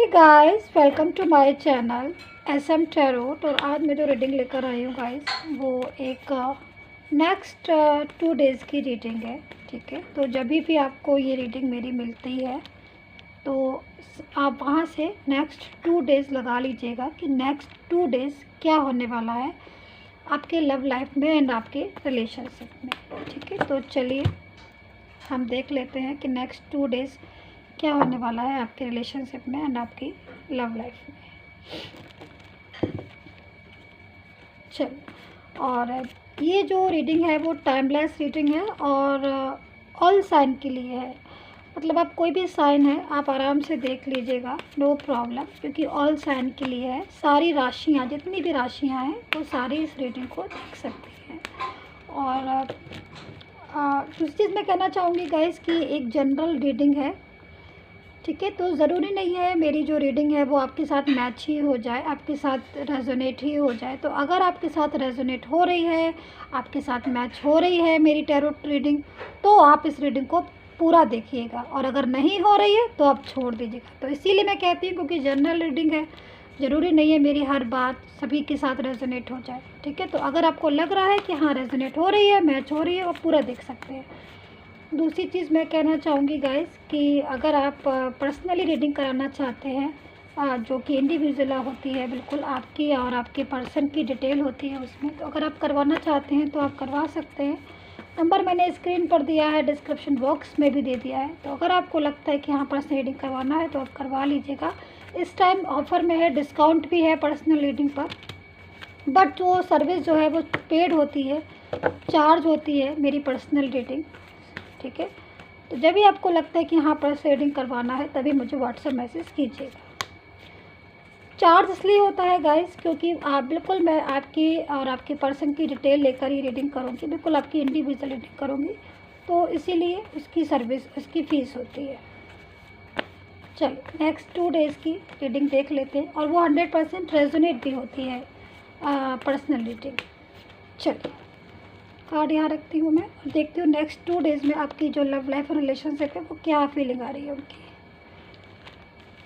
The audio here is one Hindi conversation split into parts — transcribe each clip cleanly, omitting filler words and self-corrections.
Hey guys, welcome to my channel SM tarot. और आज मैं जो रीडिंग लेकर आई हूँ गाइस, वो एक नेक्स्ट 2 डेज़ की रीडिंग है। ठीक है, तो जब भी आपको ये रीडिंग मेरी मिलती है तो आप वहाँ से नेक्स्ट 2 डेज़ लगा लीजिएगा कि नेक्स्ट 2 डेज़ क्या होने वाला है आपके लव लाइफ में एंड आपके रिलेशनशिप में। ठीक है, तो चलिए हम देख लेते हैं कि नेक्स्ट 2 डेज़ क्या होने वाला है आपके रिलेशनशिप में एंड आपकी लव लाइफ में। चलो, और ये जो रीडिंग है वो टाइमलेस रीडिंग है और ऑल साइन के लिए है। मतलब आप कोई भी साइन है आप आराम से देख लीजिएगा, नो प्रॉब्लम, क्योंकि ऑल साइन के लिए है। सारी राशियाँ, जितनी भी राशियाँ हैं वो सारी इस रीडिंग को देख सकती हैं। और दूसरी चीज़ मैं कहना चाहूँगी गाइस कि एक जनरल रीडिंग है। ठीक है, तो ज़रूरी नहीं है मेरी जो रीडिंग है वो आपके साथ मैच ही हो जाए, आपके साथ रेजोनेट ही हो जाए। तो अगर आपके साथ रेजोनेट हो रही है, आपके साथ मैच हो रही है मेरी टैरोट रीडिंग, तो आप इस रीडिंग को पूरा देखिएगा, और अगर नहीं हो रही है तो आप छोड़ दीजिएगा। तो इसीलिए मैं कहती हूँ, क्योंकि जनरल रीडिंग है, ज़रूरी नहीं है मेरी हर बात सभी के साथ रेजोनेट हो जाए। ठीक है, तो अगर आपको लग रहा है कि हाँ रेजोनेट हो रही है, मैच हो रही है, वो पूरा देख सकते हैं। दूसरी चीज़ मैं कहना चाहूँगी गाइस कि अगर आप पर्सनली रीडिंग कराना चाहते हैं, जो कि इंडिविजुअल होती है, बिल्कुल आपकी और आपके पर्सन की डिटेल होती है उसमें, तो अगर आप करवाना चाहते हैं तो आप करवा सकते हैं। नंबर मैंने स्क्रीन पर दिया है, डिस्क्रिप्शन बॉक्स में भी दे दिया है। तो अगर आपको लगता है कि हाँ पर्सनल रीडिंग करवाना है तो आप करवा लीजिएगा। इस टाइम ऑफ़र में है, डिस्काउंट भी है पर्सनल रीडिंग पर, बट वो सर्विस जो है वो पेड होती है, चार्ज होती है मेरी पर्सनल रीडिंग। ठीक है, तो जब भी आपको लगता है कि हाँ पर्सनल रीडिंग करवाना है तभी मुझे व्हाट्सएप मैसेज कीजिएगा। चार्ज इसलिए होता है गाइस क्योंकि आप बिल्कुल, मैं आपकी और आपके पर्सन की डिटेल लेकर ही रीडिंग करूँगी, बिल्कुल आपकी इंडिविजुअल रीडिंग करूँगी, तो इसीलिए उसकी सर्विस, उसकी फ़ीस होती है। चलिए नेक्स्ट 2 डेज़ की रीडिंग देख लेते हैं, और वो 100% रेजोनेट भी होती है पर्सनल रीडिंग। चलिए कार्ड यहाँ रखती हूँ मैं और देखती हूँ नेक्स्ट 2 डेज़ में आपकी जो लव लाइफ और रिलेशनशिप है वो क्या फीलिंग आ रही है उनकी।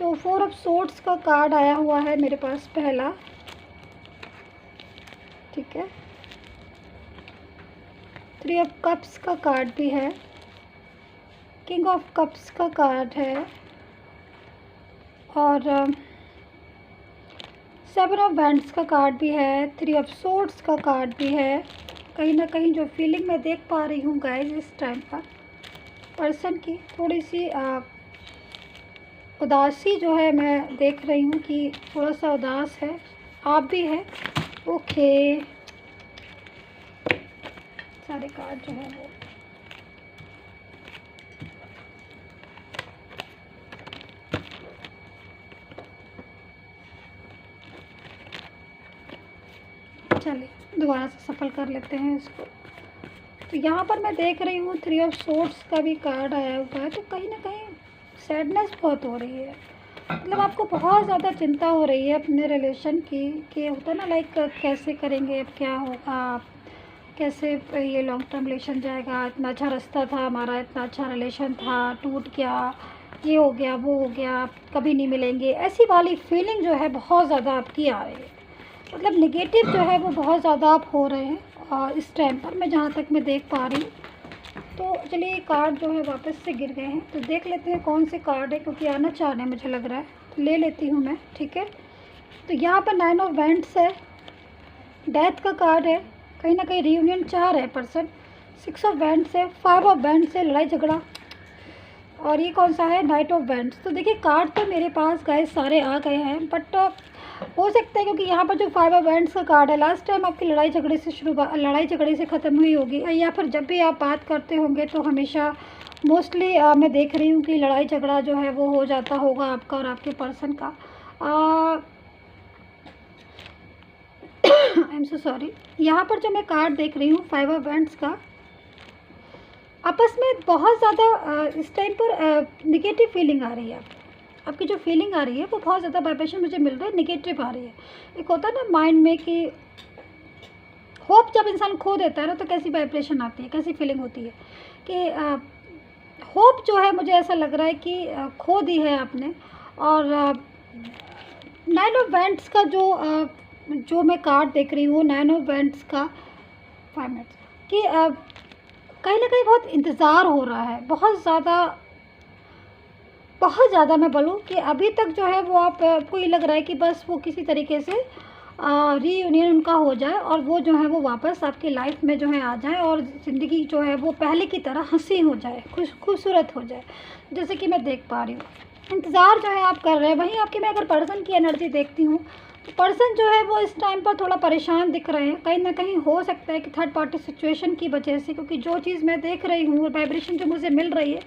तो 4 ऑफ सोर्ड्स का कार्ड आया हुआ है मेरे पास पहला। ठीक है, 3 ऑफ कप्स का कार्ड भी है, किंग ऑफ कप्स का कार्ड है, और 7 ऑफ वैंड्स का कार्ड भी है, 3 ऑफ सोर्ड्स का कार्ड भी है। कहीं ना कहीं जो फीलिंग मैं देख पा रही हूँ गाइस इस टाइम पर पर्सन की, थोड़ी सी उदासी जो है मैं देख रही हूँ कि थोड़ा सा उदास है, आप भी है। ओके, सारे कार्ड जो है वो चलिए दोबारा से सफल कर लेते हैं इसको। तो यहाँ पर मैं देख रही हूँ 3 ऑफ सोर्ड्स का भी कार्ड आया हुआ है। तो कहीं ना कहीं सैडनेस बहुत हो रही है, मतलब आपको बहुत ज़्यादा चिंता हो रही है अपने रिलेशन की, कि होता है ना लाइक कैसे करेंगे, अब क्या होगा, कैसे ये लॉन्ग टर्म रिलेशन जाएगा, इतना अच्छा रास्ता था हमारा, इतना अच्छा रिलेशन था, टूट गया, ये हो गया, वो हो गया, कभी नहीं मिलेंगे, ऐसी वाली फीलिंग जो है बहुत ज़्यादा आपकी आ रही है। मतलब नेगेटिव जो है वो बहुत ज़्यादा आप हो रहे हैं और इस टाइम पर मैं जहाँ तक मैं देख पा रही हूँ। तो चलिए कार्ड जो है वापस से गिर गए हैं, तो देख लेते हैं कौन से कार्ड है, क्योंकि आना चाह रहे हैं मुझे लग रहा है, तो ले लेती हूँ मैं। ठीक है, तो यहाँ पर 9 ऑफ वैंड्स है, डेथ का कार्ड है, कहीं ना कहीं रियूनियन चाह रहे हैं पर्सन। 6 ऑफ वैंड्स है, 5 ऑफ वैंड्स है, लड़ाई झगड़ा, और ये कौन सा है, नाइट ऑफ वैंड्स। तो देखिए कार्ड तो मेरे पास गए सारे आ गए हैं, बट हो सकता है क्योंकि यहाँ पर जो 5 ऑफ वैंड्स का कार्ड है, लास्ट टाइम आपकी लड़ाई झगड़े से ख़त्म हुई होगी, या फिर जब भी आप बात करते होंगे तो हमेशा मोस्टली मैं देख रही हूँ कि लड़ाई झगड़ा जो है वो हो जाता होगा आपका और आपके पर्सन का। I am so sorry. यहाँ पर जो मैं कार्ड देख रही हूँ 5 ऑफ वैंड्स का, आपस में बहुत ज़्यादा इस टाइम पर निगेटिव फीलिंग आ रही है। आपकी जो फीलिंग आ रही है वो बहुत ज़्यादा वाइब्रेशन मुझे मिल रहा है, निगेटिव आ रही है। एक होता है ना माइंड में कि होप जब इंसान खो देता है ना तो कैसी वाइब्रेशन आती है, कैसी फीलिंग होती है कि होप जो है मुझे ऐसा लग रहा है कि खो दी है आपने, और नाइन ऑफ वेंट्स का जो मैं कार्ड देख रही हूँ, नाइन ऑफ वेंट्स का 5 मिनट्स कि कहीं ना कहीं बहुत इंतज़ार हो रहा है, बहुत ज़्यादा मैं बोलूँ कि अभी तक जो है वो आपको ये लग रहा है कि बस वो किसी तरीके से रीयूनियन उनका हो जाए और वो जो है वो वापस आपकी लाइफ में जो है आ जाए और ज़िंदगी जो है वो पहले की तरह हंसी हो जाए, खूबसूरत हो जाए, जैसे कि मैं देख पा रही हूँ। इंतज़ार जो है आप कर रहे हैं। वहीं आपकी मैं अगर पर्सन की एनर्जी देखती हूँ तो पर्सन जो है वो इस टाइम पर थोड़ा परेशान दिख रहे हैं। कहीं ना कहीं हो सकता है कि थर्ड पार्टी सिचुएशन की वजह से, क्योंकि जो चीज़ मैं देख रही हूँ, वाइब्रेशन जो मुझे मिल रही है,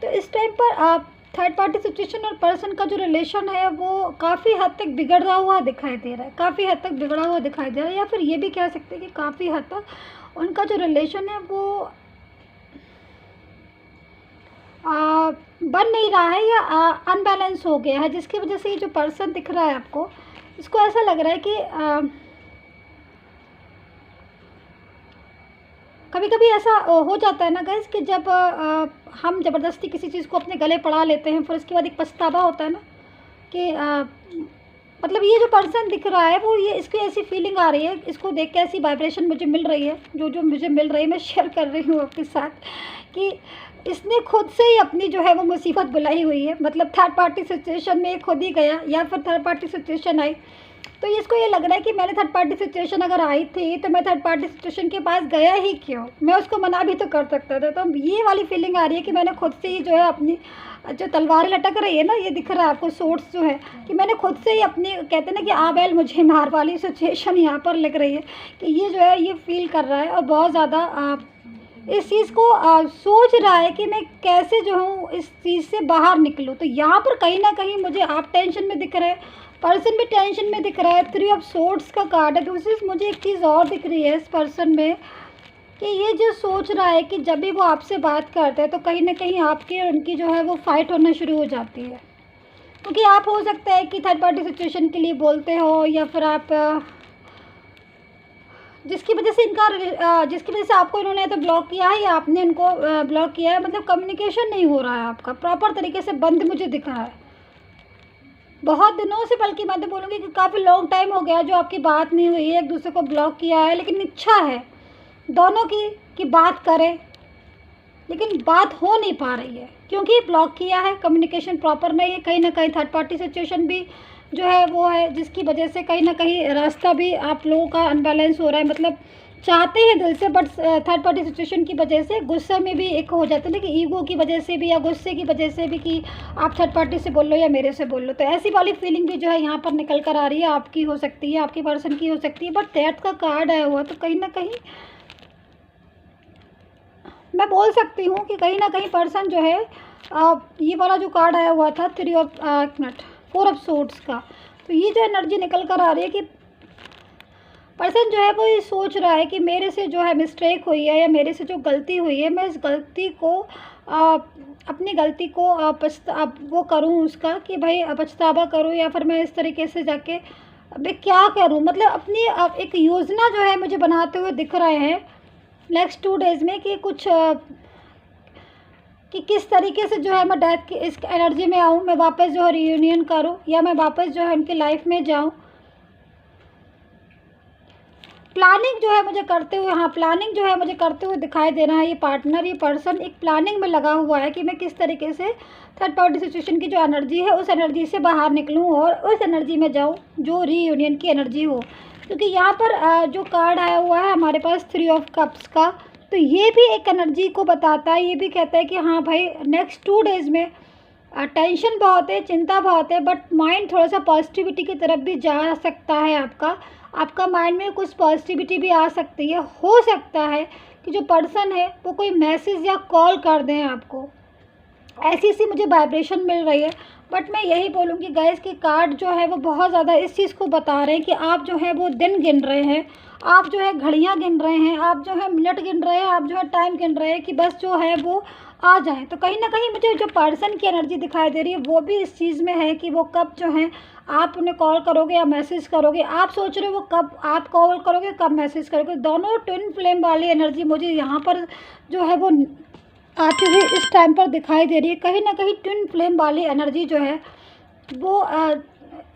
तो इस टाइम पर आप थर्ड पार्टी सिचुएशन और पर्सन का जो रिलेशन है वो काफ़ी हद तक बिगड़ा हुआ दिखाई दे रहा है, काफ़ी हद तक बिगड़ा हुआ दिखाई दे रहा है, या फिर ये भी कह सकते हैं कि काफ़ी हद तक उनका जो रिलेशन है वो बन नहीं रहा है या अनबैलेंस हो गया है, जिसकी वजह से ये जो पर्सन दिख रहा है आपको, इसको ऐसा लग रहा है कि कभी कभी ऐसा हो जाता है ना गाइस कि जब हम ज़बरदस्ती किसी चीज़ को अपने गले पड़ा लेते हैं, फिर उसके बाद एक पछतावा होता है ना कि मतलब ये जो पर्सन दिख रहा है वो ये इसकी ऐसी फीलिंग आ रही है, इसको देख के ऐसी वाइब्रेशन मुझे मिल रही है, जो मुझे मिल रही है मैं शेयर कर रही हूँ आपके साथ, कि इसने खुद से ही अपनी जो है वो मुसीबत बुलाई हुई है। मतलब थर्ड पार्टी सिचुएशन में खुद ही गया या फिर थर्ड पार्टी सिचुएशन आई, तो इसको ये लग रहा है कि मैंने थर्ड पार्टी सिचुएशन अगर आई थी तो मैं थर्ड पार्टी सिचुएशन के पास गया ही क्यों, मैं उसको मना भी तो कर सकता था। तो ये वाली फीलिंग आ रही है कि मैंने खुद से ही जो है अपनी जो तलवार लटक रही है ना, ये दिख रहा है आपको सोर्स जो है, कि मैंने खुद से ही अपनी, कहते हैं ना कि आबैल मुझे मार वाली सिचुएशन यहाँ पर लग रही है कि ये जो है ये फील कर रहा है और बहुत ज़्यादा इस चीज़ को सोच रहा है कि मैं कैसे जो हूँ इस चीज़ से बाहर निकलूँ। तो यहाँ पर कहीं ना कहीं मुझे आप टेंशन में दिख रहे हैं, पर्सन भी टेंशन में दिख रहा है। 3 ऑफ सोर्ड्स का कार्ड है। दूसरी मुझे एक चीज़ और दिख रही है इस पर्सन में कि ये जो सोच रहा है कि जब भी वो आपसे बात करते हैं तो कहीं ना कहीं आपकी और उनकी जो है वो फाइट होना शुरू हो जाती है, क्योंकि आप हो सकता है कि थर्ड पार्टी सिचुएशन के लिए बोलते हो, या फिर आप जिसकी वजह से आपको इन्होंने तो ब्लॉक किया है या आपने इनको ब्लॉक किया है, मतलब कम्युनिकेशन नहीं हो रहा है आपका प्रॉपर तरीके से, बंद मुझे दिख रहा है बहुत दिनों से, बल्कि मैं तो बोलूँगी कि काफ़ी लॉन्ग टाइम हो गया जो आपकी बात नहीं हुई है, एक दूसरे को ब्लॉक किया है। लेकिन इच्छा है दोनों की कि बात करें, लेकिन बात हो नहीं पा रही है क्योंकि ब्लॉक किया है, कम्युनिकेशन प्रॉपर नहीं है। कहीं ना कहीं थर्ड पार्टी सिचुएशन भी जो है वो है, जिसकी वजह से कहीं ना कहीं रास्ता भी आप लोगों का अनबैलेंस हो रहा है। मतलब चाहते हैं दिल से, बट थर्ड पार्टी सिचुएशन की वजह से गुस्से में भी एक हो जाता है ना, कि ईगो की वजह से भी या गुस्से की वजह से भी कि आप थर्ड पार्टी से बोल लो या मेरे से बोल लो। तो ऐसी वाली फीलिंग भी जो है यहाँ पर निकल कर आ रही है, आपकी हो सकती है, आपकी पर्सन की हो सकती है। बट डेथ का कार्ड आया हुआ, तो कहीं ना कहीं मैं बोल सकती हूँ कि कहीं ना कहीं पर्सन जो है ये वाला जो कार्ड आया हुआ था 4 ऑफ सोर्ड्स का, तो ये जो एनर्जी निकल कर आ रही है कि पर्सन जो है वो ये सोच रहा है कि मेरे से जो है मिस्टेक हुई है या मेरे से जो गलती हुई है, मैं इस गलती को अपनी गलती को वो करूँ उसका कि भाई पछतावा करूँ, या फिर मैं इस तरीके से जाके अभी क्या करूँ। मतलब अपनी एक योजना जो है मुझे बनाते हुए दिख रहे हैं नेक्स्ट 2 डेज़ में कि कुछ कि किस तरीके से जो है मैं डेथ की इस एनर्जी में आऊँ, मैं वापस जो है रियूनियन करूँ, या मैं वापस जो है उनकी लाइफ में जाऊँ। प्लानिंग जो है मुझे करते हुए, हाँ प्लानिंग जो है मुझे करते हुए दिखाई दे रहा है। ये पार्टनर, ये पर्सन एक प्लानिंग में लगा हुआ है कि मैं किस तरीके से थर्ड पार्टी सिचुएशन की जो एनर्जी है उस एनर्जी से बाहर निकलूँ और उस एनर्जी में जाऊँ जो रीयूनियन की एनर्जी हो। क्योंकि यहाँ पर जो कार्ड आया हुआ है हमारे पास 3 ऑफ कप्स का, तो ये भी एक एनर्जी को बताता है, ये भी कहता है कि हाँ भाई नेक्स्ट 2 डेज़ में टेंशन बहुत है, चिंता बहुत है, बट माइंड थोड़ा सा पॉजिटिविटी की तरफ भी जा सकता है। आपका माइंड में कुछ पॉजिटिविटी भी आ सकती है। हो सकता है कि जो पर्सन है वो कोई मैसेज या कॉल कर दें आपको, ऐसी सी मुझे वाइब्रेशन मिल रही है। बट मैं यही बोलूँगी गाइस कि कार्ड जो है वो बहुत ज़्यादा इस चीज़ को बता रहे हैं कि आप जो है वो दिन गिन रहे हैं, आप जो है घड़ियाँ गिन रहे हैं, आप जो है मिनट गिन रहे हैं, आप जो है टाइम गिन रहे हैं कि बस जो है वो आ जाए। तो कहीं ना कहीं मुझे जो पर्सन की एनर्जी दिखाई दे रही है वो भी इस चीज़ में है कि वो कब जो है आप उन्हें कॉल करोगे या मैसेज करोगे। आप सोच रहे हो वो कब आप कॉल करोगे, कब मैसेज करोगे। दोनों ट्विन फ्लेम वाली एनर्जी मुझे यहाँ पर जो है वो आती हुई इस टाइम पर दिखाई दे रही है। कहीं ना कहीं ट्विन फ्लेम वाली एनर्जी जो है वो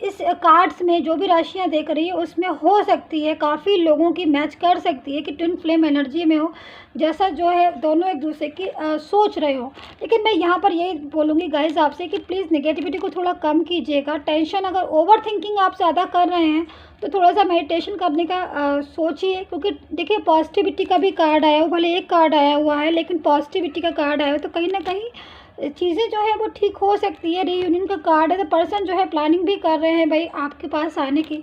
इस कार्ड्स में जो भी राशियाँ देख रही है उसमें हो सकती है काफ़ी लोगों की मैच कर सकती है कि ट्विन फ्लेम एनर्जी में हो, जैसा जो है दोनों एक दूसरे की सोच रहे हो। लेकिन मैं यहाँ पर यही बोलूँगी गाइज आपसे कि प्लीज़ नेगेटिविटी को थोड़ा कम कीजिएगा। टेंशन, अगर ओवर थिंकिंग आप ज़्यादा कर रहे हैं तो थोड़ा सा मेडिटेशन करने का सोचिए, क्योंकि देखिए पॉजिटिविटी का भी कार्ड आया हो, भले एक कार्ड आया हुआ है लेकिन पॉजिटिविटी का कार्ड आया हो, तो कहीं ना कहीं चीज़ें जो है वो ठीक हो सकती है। रीयूनियन का कार्ड है तो पर्सन जो है प्लानिंग भी कर रहे हैं भाई आपके पास आने की।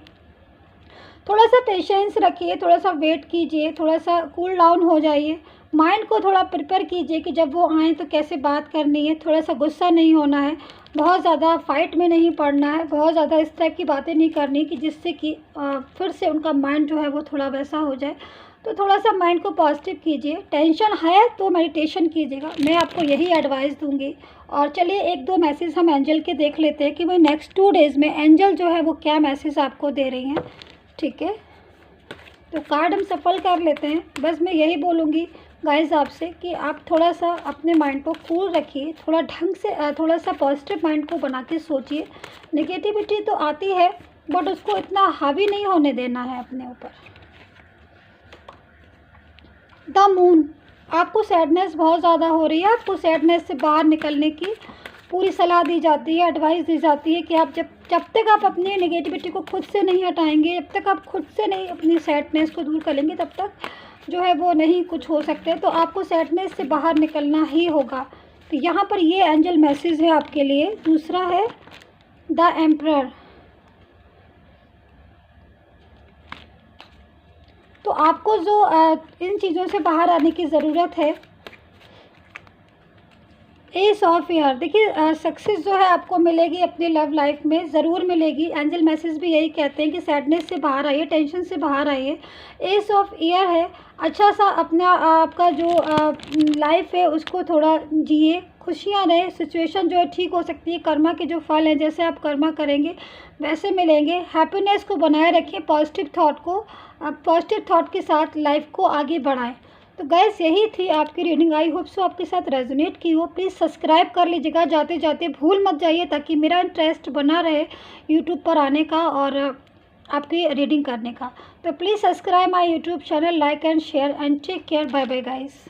थोड़ा सा पेशेंस रखिए, थोड़ा सा वेट कीजिए, थोड़ा सा कूल डाउन हो जाइए, माइंड को थोड़ा प्रिपेयर कीजिए कि जब वो आएँ तो कैसे बात करनी है। थोड़ा सा गुस्सा नहीं होना है, बहुत ज़्यादा फाइट में नहीं पड़ना है, बहुत ज़्यादा इस टाइप की बातें नहीं करनी कि जिससे कि फिर से उनका माइंड जो है वो थोड़ा वैसा हो जाए। तो थोड़ा सा माइंड को पॉजिटिव कीजिए। टेंशन है तो मेडिटेशन कीजिएगा, मैं आपको यही एडवाइस दूंगी। और चलिए एक दो मैसेज हम एंजल के देख लेते हैं कि भाई नेक्स्ट 2 डेज़ में एंजल जो है वो क्या मैसेज आपको दे रही हैं। ठीक है, तो कार्ड हम सफल कर लेते हैं। बस मैं यही बोलूँगी गाइस आपसे कि आप थोड़ा सा अपने माइंड को कूल रखिए, थोड़ा ढंग से थोड़ा सा पॉजिटिव माइंड को बना के सोचिए। नेगेटिविटी तो आती है बट उसको इतना हावी नहीं होने देना है अपने ऊपर। द मून, आपको सैडनेस बहुत ज़्यादा हो रही है, आपको सैडनेस से बाहर निकलने की पूरी सलाह दी जाती है, एडवाइस दी जाती है कि आप जब तक आप अपनी नेगेटिविटी को खुद से नहीं हटाएंगे, जब तक आप खुद से नहीं अपनी सैडनेस को दूर करेंगे, तब तक जो है वो नहीं कुछ हो सकते। तो आपको सैडनेस से बाहर निकलना ही होगा। तो यहाँ पर ये एंजल मैसेज है आपके लिए। दूसरा है द एम्परर। तो आपको जो इन चीज़ों से बाहर आने की ज़रूरत है। एस ऑफ ईयर, देखिए सक्सेस जो है आपको मिलेगी अपनी लव लाइफ में, ज़रूर मिलेगी। एंजल मैसेज भी यही कहते हैं कि सैडनेस से बाहर आइए, टेंशन से बाहर आइए। एस ऑफ ईयर है, अच्छा सा अपना आपका जो लाइफ है उसको थोड़ा जिए, खुशियाँ रहे। सिचुएशन जो है ठीक हो सकती है, कर्मा के जो फल हैं, जैसे आप कर्मा करेंगे वैसे मिलेंगे। हैप्पीनेस को बनाए रखिए, पॉजिटिव थॉट को, पॉजिटिव थॉट के साथ लाइफ को आगे बढ़ाएं। तो गैस यही थी आपकी रीडिंग, आई होप सो आपके साथ रेजोनेट की हो। प्लीज़ सब्सक्राइब कर लीजिएगा, जाते जाते भूल मत जाइए, ताकि मेरा इंटरेस्ट बना रहे यूट्यूब पर आने का और आपकी रीडिंग करने का। तो please subscribe my YouTube channel, like and share and take care. Bye bye guys.